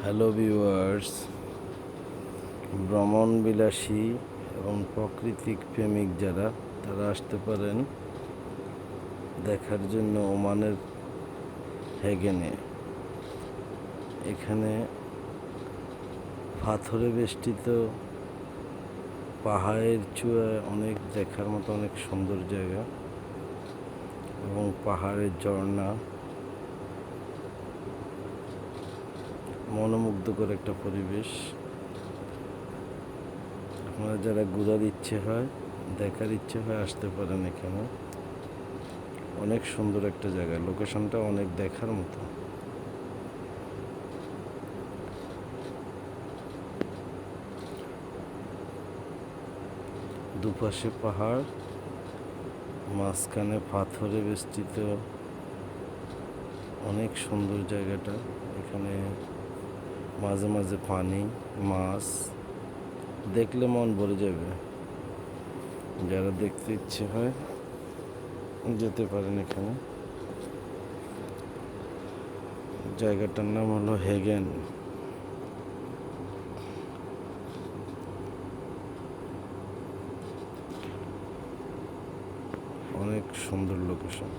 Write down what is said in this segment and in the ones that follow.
Hello viewers, ভ্রমণ বিলাসী এবং প্রাকৃতিক প্রেমিক যারা তারা আসতে পারেন দেখার জন্য ওমানের হেগেনে। এখানে পাথরে বেষ্টিত পাহাড়ের চূড়ায় অনেক দেখার মতো অনেক সুন্দর জায়গা এবং পাহাড়ের ঝর্ণা, মনোমুগ্ধকর একটা পরিবেশ। আপনারা যারা ঘোরার ইচ্ছে হয়, দেখার ইচ্ছে হয়, আসতে পারেন। এখানে অনেক সুন্দর একটা জায়গা, লোকেশনটা অনেক দেখার মতো। দুপাশে পাহাড়, মাঝখানে পাথরে বেষ্টিত অনেক সুন্দর জায়গাটা। এখানে মাঝে মাঝে পানি, মাছ, দেখলে মন ভরে যাবে। যারা দেখতে ইচ্ছে হয় যেতে পারেন এখানে। জায়গাটার নাম হলো হেগেন। অনেক সুন্দর লোকেশন।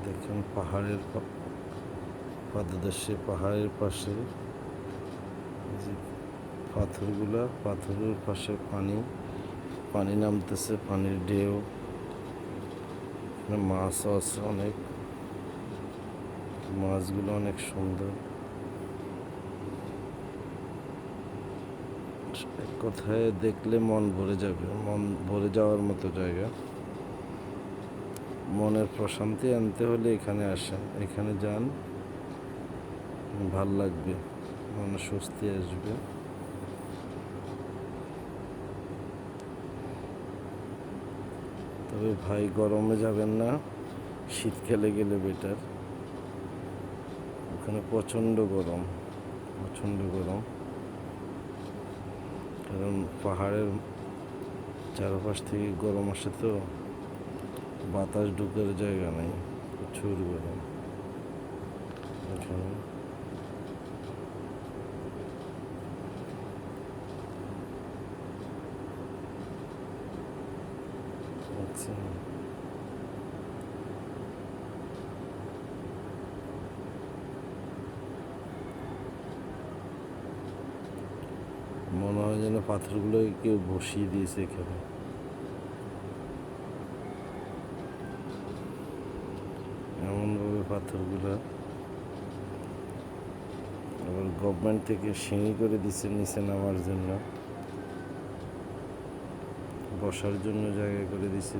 দেখুন পাহাড়ের পাদদেশে, পাহাড়ের পাশে যে পাথরগুলা, পাথরের পাশে পানি নামতেছে, পানির ঢেউ। মাছও আছে অনেক, মাছগুলো অনেক সুন্দর। এক কথায় দেখলে মন ভরে যাবে, মন ভরে যাওয়ার মতো জায়গা। মনের প্রশান্তি আনতে হলে এখানে আসেন, এখানে যান, ভাল লাগবে, মনে স্বস্তি আসবে। তবে ভাই গরমে যাবেন না, শীতকালে গেলে বেটার। ওখানে প্রচণ্ড গরম, কারণ পাহাড়ের চারপাশ থেকে গরম আসে, তো বাতাস ঢুকার জায়গা নেই, প্রচুর গরম এখানে। আচ্ছা, মনে হয় যেন পাথরগুলো কেউ বসিয়ে দিয়েছে এখানে। এমনভাবে পাথরগুলো, আবার গভর্নমেন্ট থেকে সিঁড়ি করে দিচ্ছে নিচে নামার জন্য, বসার জন্য জায়গা করে দিচ্ছে,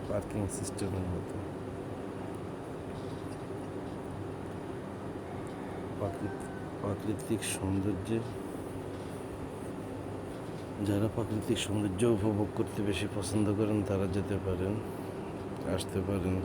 পার্কিং সিস্টেমের মতো। প্রাকৃতিক সৌন্দর্যে, যারা প্রাকৃতিক সৌন্দর্য উপভোগ করতে বেশি পছন্দ করেন তারা যেতে পারেন, আসতে পারেন।